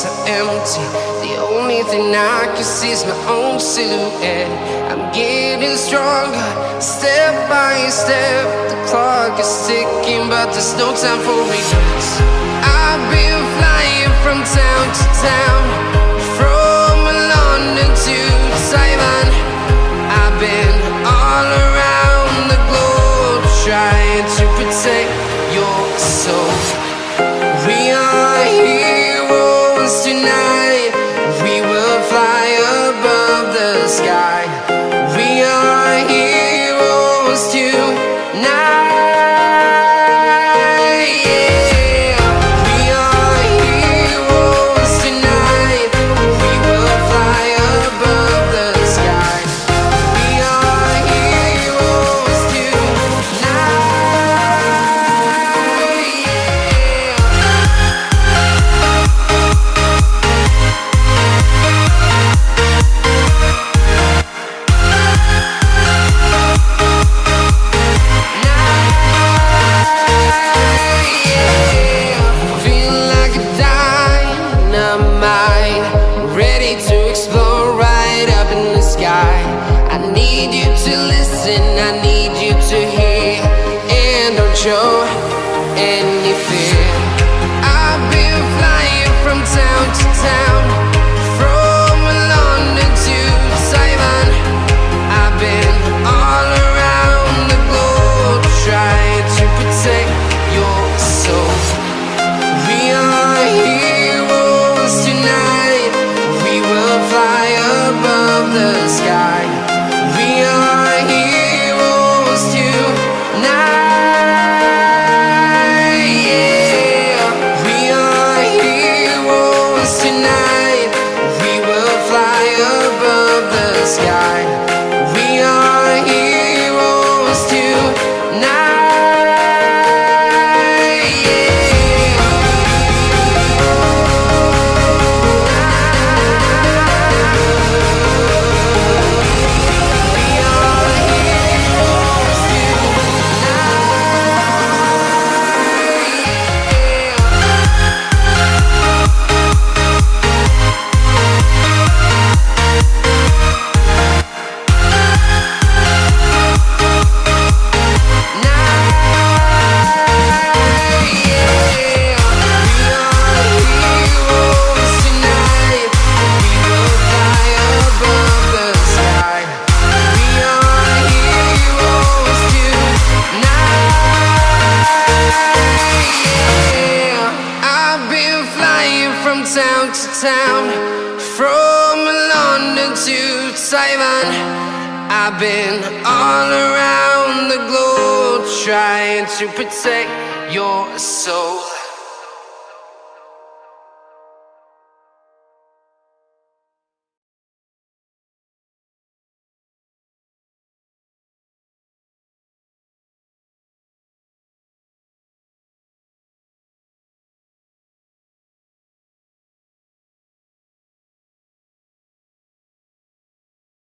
so empty. The only thing I can see is my own silhouette. I'm getting stronger, step by step. The clock is ticking, but there's no time for regrets. I've been flying from town to town, from London to Taiwan. I've been all around the globe, trying to protect your soul. We are heroes tonight. We will fly above the sky. We are heroes tonight. Yeah. We are heroes tonight. We will fly above the sky. We are heroes tonight. Feeling like a dynamite, ready to explode right up in the sky. I need you to listen, I need you to hear, and don't show any fear. I've been flying from town to town, from London to Taiwan. I've been all around the globe, trying to protect your soul. We are heroes tonight. We will fly above the sky. We are heroes tonight. Yeah. We are heroes tonight. We will fly above the sky. We are heroes tonight. Town to town, from London to Taiwan. I've been all around the globe, trying to protect your soul.